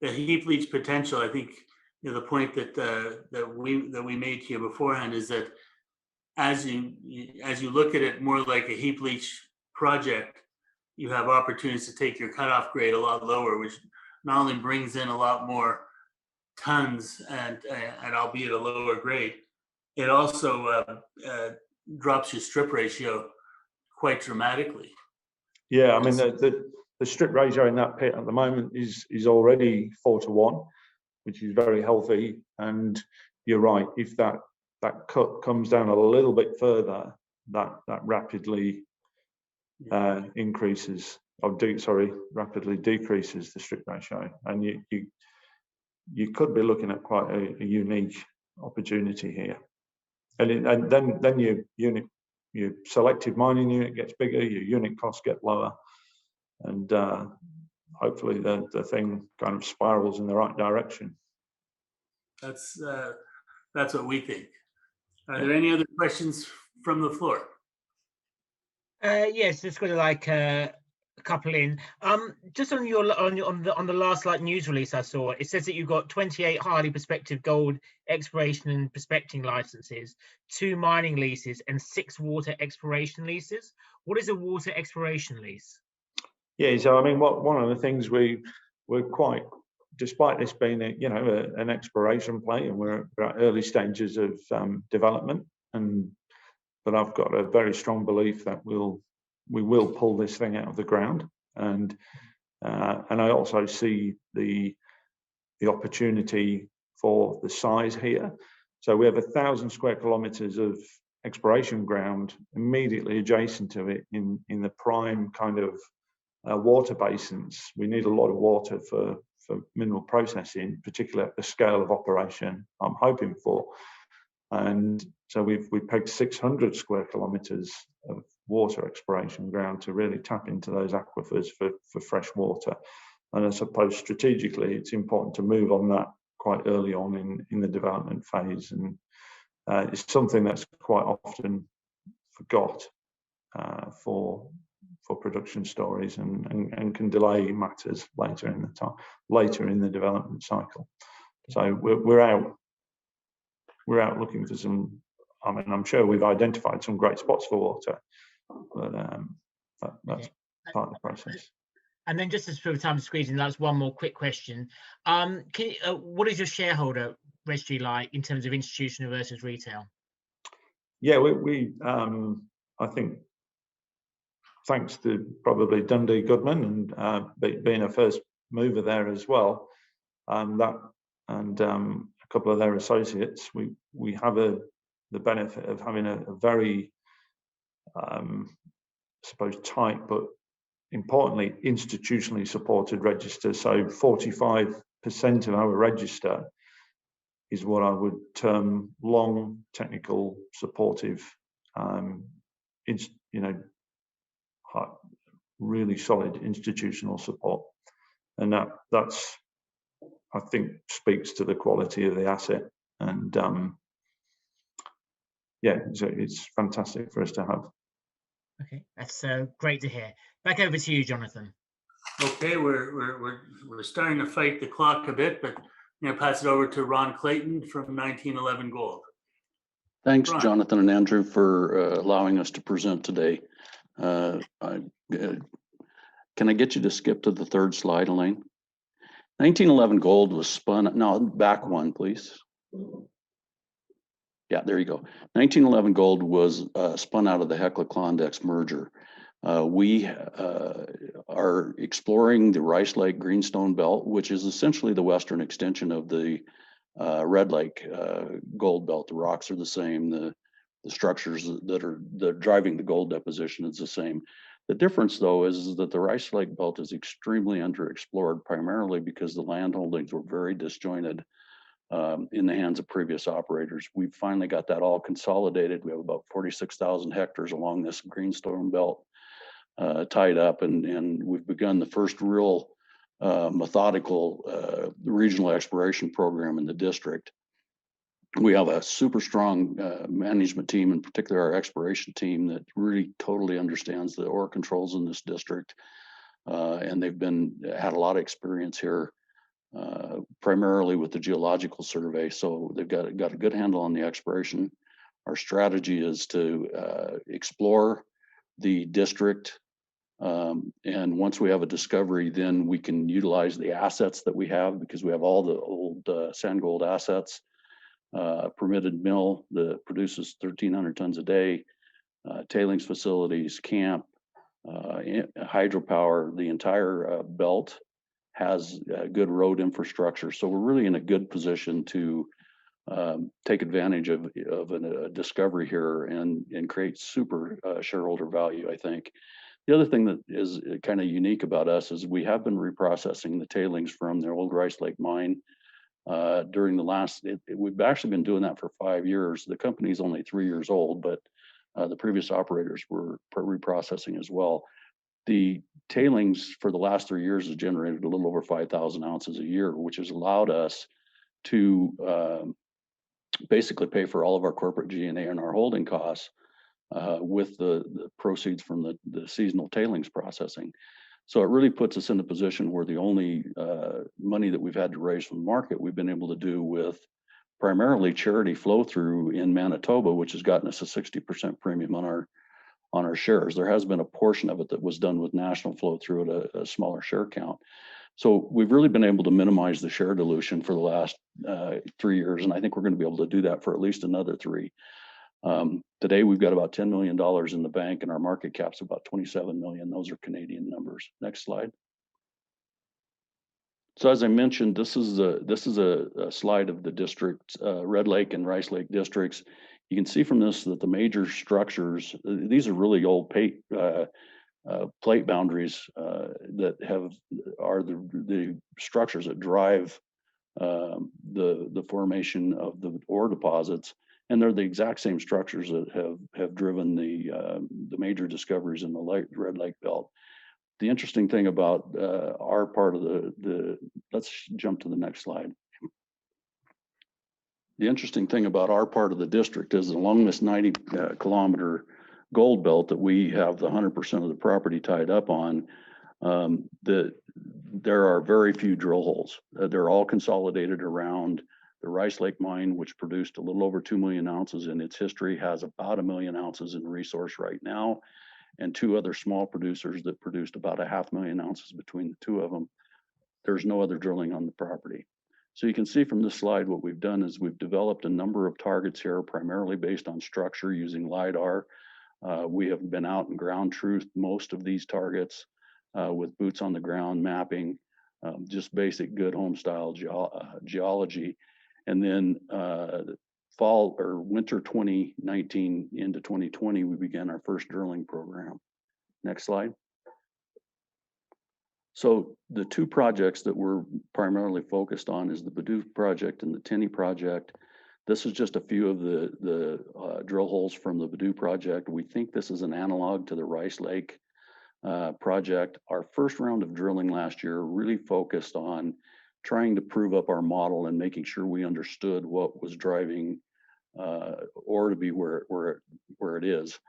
the heap leach potential. I think the point that we made to you beforehand is that as you look at it more like a heap leach project, you have opportunities to take your cutoff grade a lot lower, which not only brings in a lot more tons and albeit a lower grade, it also drops your strip ratio quite dramatically. Yeah, I mean the strip ratio in that pit at the moment is already 4 to 1, which is very healthy. And you're right, if that cut comes down a little bit further, that rapidly rapidly decreases the strip ratio, and you could be looking at quite a unique opportunity here. And then your selected mining unit gets bigger, your unit costs get lower, and hopefully the thing kind of spirals in the right direction. That's what we think. Are there any other questions from the floor? Yes, just got a couple in. Just on the last news release I saw, it says that you've got 28 highly prospective gold exploration and prospecting licenses, 2 mining leases, and 6 water exploration leases. What is a water exploration lease? Yeah, so I mean, one of the things we're quite, despite this being an exploration play, and we're at early stages of development, but I've got a very strong belief that we will pull this thing out of the ground, and I also see the opportunity for the size here. So we have 1,000 square kilometers of exploration ground immediately adjacent to it in the prime kind of water basins. We need a lot of water for mineral processing, particularly at the scale of operation I'm hoping for. And so we've pegged 600 square kilometers of water exploration ground to really tap into those aquifers for fresh water. And I suppose strategically it's important to move on that quite early on in the development phase. And it's something that's quite often forgot for production stories and can delay matters later in the development cycle. So we're out looking for some. I mean, I'm sure we've identified some great spots for water, but that's part of the process. And then just as for time squeezing, that's one more quick question. What is your shareholder registry like in terms of institutional versus retail? Yeah, we I think thanks to probably Dundee Goodman and being a first mover there as well, and a couple of their associates, we have the benefit of having a very I suppose tight but importantly institutionally supported register. So 45% of our register is what I would term long technical supportive, really solid institutional support, and that's I think speaks to the quality of the asset. And yeah, so it's fantastic for us to have. Okay, that's great to hear. Back over to you, Jonathan. Okay, we're starting to fight the clock a bit, but I'm going to pass it over to Ron Clayton from 1911 Gold. Thanks, Ron. Jonathan and Andrew, for allowing us to present today. Can I get you to skip to the third slide, Elaine? 1911 Gold was spun, no, back one, please. Yeah, there you go. 1911 Gold was spun out of the Hecla Klondike merger. We are exploring the Rice Lake Greenstone Belt, which is essentially the western extension of the Red Lake Gold Belt. The rocks are the same. The structures that are driving the gold deposition is the same. The difference, though, is that the Rice Lake Belt is extremely underexplored, primarily because the land holdings were very disjointed in the hands of previous operators. We've finally got that all consolidated. We have about 46,000 hectares along this greenstone belt tied up, and we've begun the first real methodical regional exploration program in the district. We have a super strong management team, in particular our exploration team, that really totally understands the ore controls in this district, and they've had a lot of experience here, primarily with the geological survey. So they've got a good handle on the exploration. Our strategy is to explore the district, and once we have a discovery, then we can utilize the assets that we have, because we have all the old sand gold assets. Permitted mill that produces 1,300 tons a day, tailings facilities, camp, hydropower. The entire belt has good road infrastructure. So we're really in a good position to take advantage of a discovery here and create super shareholder value, I think. The other thing that is kind of unique about us is we have been reprocessing the tailings from the old Rice Lake mine. During the last, we've actually been doing that for 5 years. The company's only 3 years old, but the previous operators were reprocessing as well. The tailings for the last 3 years has generated a little over 5,000 ounces a year, which has allowed us to basically pay for all of our corporate G&A and our holding costs with the proceeds from the seasonal tailings processing. So it really puts us in a position where the only money that we've had to raise from the market, we've been able to do with primarily charity flow through in Manitoba, which has gotten us a 60% premium on our shares. There has been a portion of it that was done with national flow through at a smaller share count. So we've really been able to minimize the share dilution for the last 3 years, and I think we're going to be able to do that for at least another 3. Today, we've got about $10 million in the bank, and our market cap's about 27 million. Those are Canadian numbers. Next slide. So as I mentioned, this is a slide of the district, Red Lake and Rice Lake districts. You can see from this that the major structures, these are really old plate boundaries that are the structures that drive the formation of the ore deposits. And they're the exact same structures that have driven the major discoveries in the Red Lake Belt. The interesting thing about our part of let's jump to the next slide. The interesting thing about our part of the district is along this 90 kilometer gold belt that we have the 100% of the property tied up on, there are very few drill holes. They're all consolidated around the Rice Lake mine, which produced a little over 2 million ounces in its history, has about 1 million ounces in resource right now, and 2 other small producers that produced about 500,000 ounces between the 2 of them. There's no other drilling on the property. So you can see from this slide, what we've done is we've developed a number of targets here, primarily based on structure using LiDAR. We have been out in ground truth most of these targets with boots on the ground mapping, just basic good home style geology. And then fall or winter 2019 into 2020, we began our first drilling program. Next slide. So the 2 projects that we're primarily focused on is the Bamborough project and the Tinney project. This is just a few of the drill holes from the Bamborough project. We think this is an analog to the Rice Lake project. Our first round of drilling last year really focused on trying to prove up our model and making sure we understood what was driving ore to be where it is.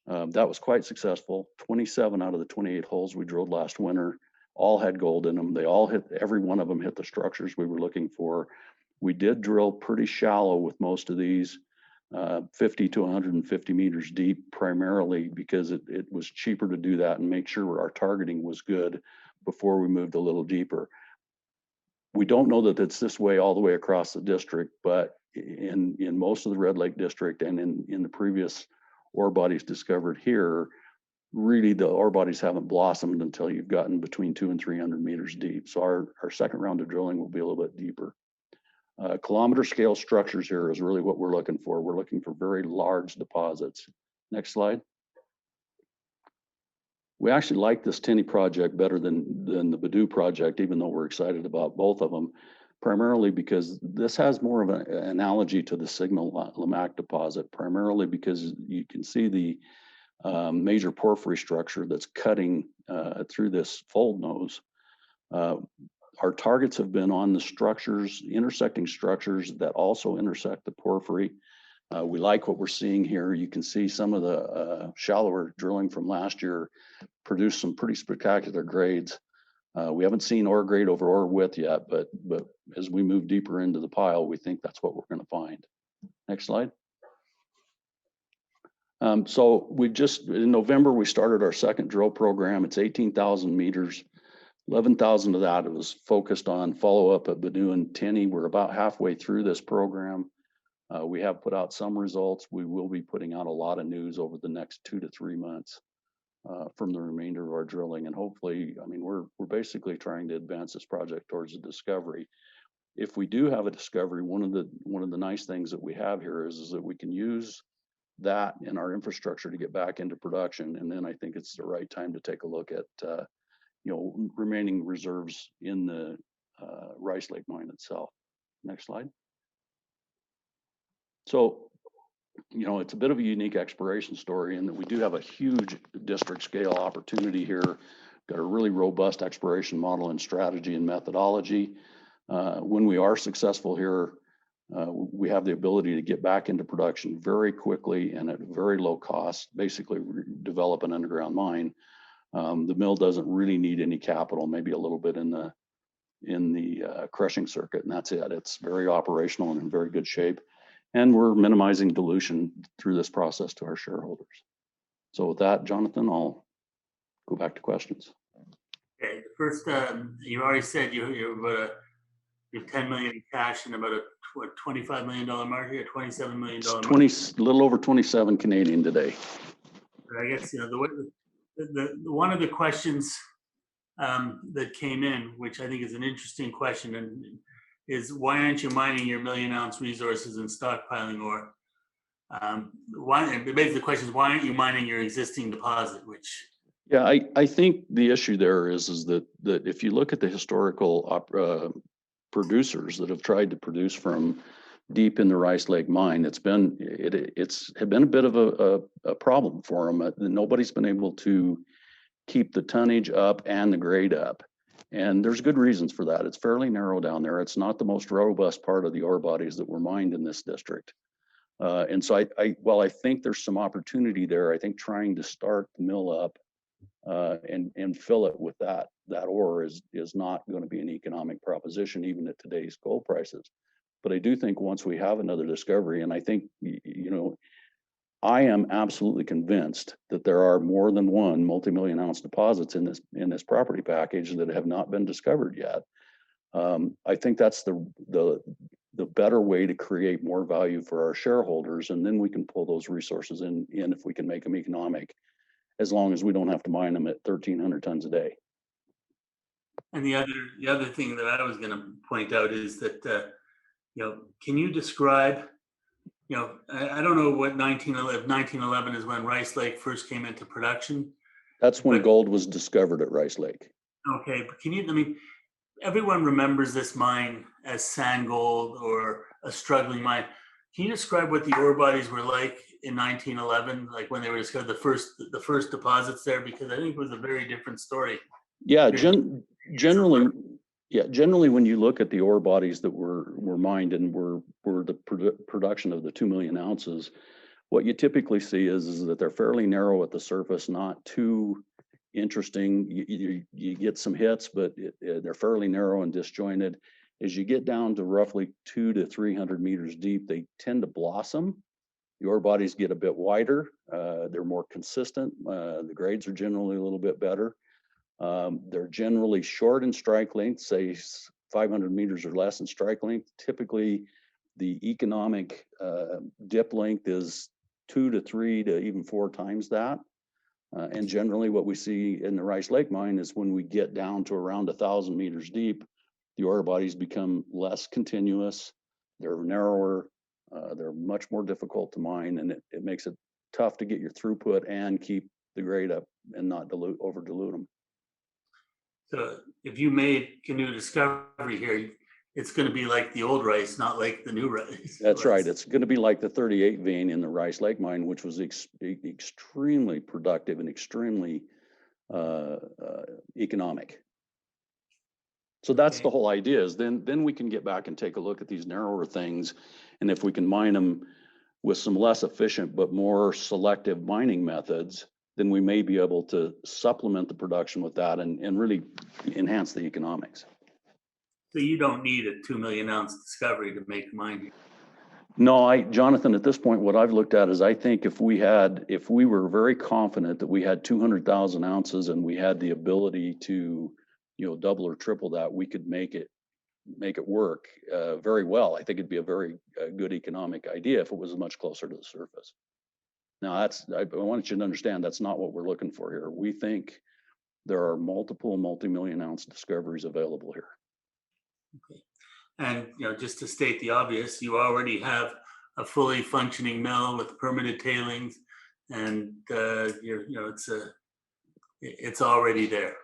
That was quite successful. 27 out of the 28 holes we drilled last winter all had gold in them. They all hit, every one of them hit the structures we were looking for. We did drill pretty shallow with most of these, 50 to 150 meters deep, primarily because it was cheaper to do that and make sure our targeting was good before we moved a little deeper. We don't know that it's this way all the way across the district, but in most of the Red Lake district and in the previous ore bodies discovered here, really the ore bodies haven't blossomed until you've gotten between 200 and 300 meters deep. So our second round of drilling will be a little bit deeper. Kilometer scale structures here is really what we're looking for. We're looking for very large deposits. Next slide. We actually like this Tinny project better than the Badoo project, even though we're excited about both of them, primarily because this has more of an analogy to the Sigma-Lamaque deposit, primarily because you can see the major porphyry structure that's cutting through this fold nose. Our targets have been on the structures, intersecting structures that also intersect the porphyry. We like what we're seeing here. You can see some of the shallower drilling from last year produced some pretty spectacular grades. We haven't seen ore grade over ore width yet, but as we move deeper into the pile, we think that's what we're going to find. Next slide. So we just, in November, we started our second drill program. It's 18,000 meters. 11,000 of that was focused on follow-up at Badoo and Tinny. We're about halfway through this program. We have put out some results. We will be putting out a lot of news over the next 2 to 3 months from the remainder of our drilling. And hopefully, I mean, we're basically trying to advance this project towards a discovery. If we do have a discovery, one of the nice things that we have here is that we can use that in our infrastructure to get back into production. And then I think it's the right time to take a look at remaining reserves in the Rice Lake mine itself. Next slide. So, it's a bit of a unique exploration story in that we do have a huge district scale opportunity here. Got a really robust exploration model and strategy and methodology. When we are successful here, we have the ability to get back into production very quickly and at very low cost, basically develop an underground mine. The mill doesn't really need any capital, maybe a little bit in the crushing circuit, and that's it. It's very operational and in very good shape. And we're minimizing dilution through this process to our shareholders. So with that, Jonathan, I'll go back to questions. Okay, first, you already said you have 10 million in cash and about a $25 million market, a $27 million market. A little over 27 Canadian today. But I guess one of the questions that came in, which I think is an interesting question, is why aren't you mining your 1 million ounce resources and stockpiling ore? Basically the question is, why aren't you mining your existing deposit? Yeah, I think the issue there is that if you look at the historical producers that have tried to produce from deep in the Rice Lake mine, it's been a bit of a problem for them. Nobody's been able to keep the tonnage up and the grade up. And there's good reasons for that. It's fairly narrow down there. It's not the most robust part of the ore bodies that were mined in this district. And so while I think there's some opportunity there, I think trying to start the mill up and fill it with that ore is not going to be an economic proposition, even at today's gold prices. But I do think once we have another discovery, and I think, I am absolutely convinced that there are more than one multi-million ounce deposits in this property package that have not been discovered yet. I think that's the better way to create more value for our shareholders, and then we can pull those resources in if we can make them economic, as long as we don't have to mine them at 1,300 tons a day. And the other thing that I was going to point out is that can you describe? I don't know what 1911 is when Rice Lake first came into production. That's when gold was discovered at Rice Lake. Okay, but everyone remembers this mine as sand gold or a struggling mine. Can you describe what the ore bodies were like in 1911, like when they were discovered, the first deposits there? Because I think it was a very different story. Yeah, generally, when you look at the ore bodies that were mined and were the production of the 2 million ounces, what you typically see is that they're fairly narrow at the surface, not too interesting. You get some hits, but they're fairly narrow and disjointed. As you get down to roughly 200 to 300 meters deep, they tend to blossom. The ore bodies get a bit wider. They're more consistent. The grades are generally a little bit better. They're generally short in strike length, say 500 meters or less in strike length. Typically, the economic dip length is 2 to 3 to even 4 times that. And generally what we see in the Rice Lake mine is when we get down to around 1,000 meters deep, the ore bodies become less continuous, they're narrower, they're much more difficult to mine, and it makes it tough to get your throughput and keep the grade up and not over dilute them. So if you made Canoe discovery here, it's going to be like the old Rice, not like the new Rice. That's right. It's going to be like the 38 vein in the Rice Lake mine, which was extremely productive and extremely economic. So that's the whole idea, is then we can get back and take a look at these narrower things. And if we can mine them with some less efficient but more selective mining methods, then we may be able to supplement the production with that and really enhance the economics. So you don't need a 2 million ounce discovery to make a mine. No, Jonathan, at this point, what I've looked at is I think if we were very confident that we had 200,000 ounces and we had the ability to, double or triple that, we could make it work very well. I think it'd be a very good economic idea if it was much closer to the surface. Now, I want you to understand that's not what we're looking for here. We think there are multiple multi-million ounce discoveries available here. Okay. And just to state the obvious, you already have a fully functioning mill with permitted tailings, and it's already there.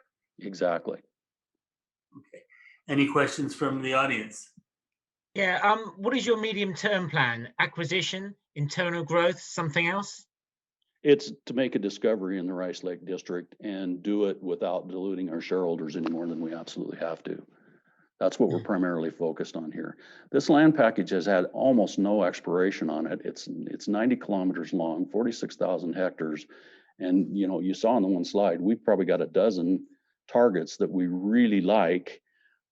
Exactly. Okay. Any questions from the audience? Yeah. What is your medium-term plan? Acquisition, internal growth, something else? It's to make a discovery in the Rice Lake district and do it without diluting our shareholders any more than we absolutely have to. That's what we're primarily focused on here. This land package has had almost no exploration on it. It's 90 kilometers long, 46,000 hectares. And you saw on the one slide, we've probably got a dozen targets that we really like,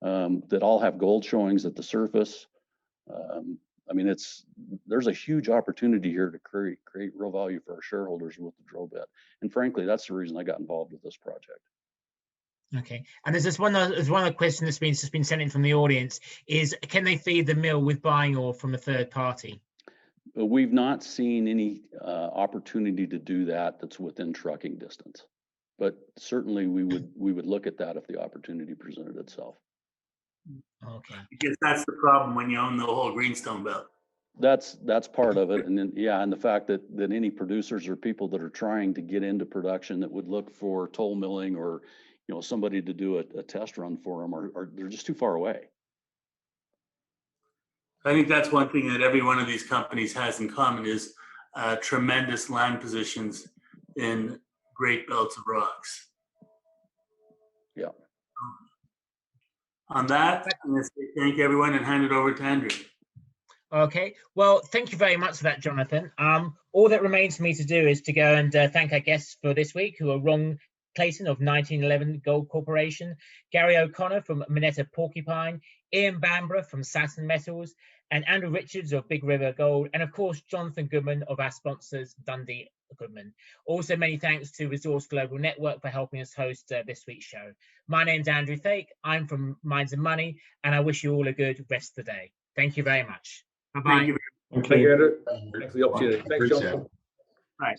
that all have gold showings at the surface. There's a huge opportunity here to create real value for our shareholders with the drill bit. And frankly, that's the reason I got involved with this project. Okay, and there's one other question that's been sent in from the audience: is can they feed the mill with buying ore from a third party? We've not seen any opportunity to do that that's within trucking distance, but certainly we would look at that if the opportunity presented itself. Okay, because that's the problem when you own the whole greenstone belt. That's part of it, and then and the fact that any producers or people that are trying to get into production that would look for toll milling or somebody to do a test run for them are they're just too far away. I think that's one thing that every one of these companies has in common is tremendous land positions in great belts of rocks. Yeah. On that, I'm going to say thank everyone and hand it over to Andrew. Okay, well, thank you very much for that, Jonathan. All that remains for me to do is to go and thank our guests for this week, who are Ron Clayton of 1911 Gold Corporation, Gary O'Connor from Moneta Porcupine, Ian Bamborough from Saturn Metals, and Andrew Richards of Big River Gold, and of course, Jonathan Goodman of our sponsors, Dundee Goodman. Also, many thanks to Resource Global Network for helping us host this week's show. My name's Andrew Thake. I'm from Mines and Money, and I wish you all a good rest of the day. Thank you very much. Bye-bye. Thank you. Thank you, Andrew. Thanks for the opportunity. Thanks, Jonathan. Bye.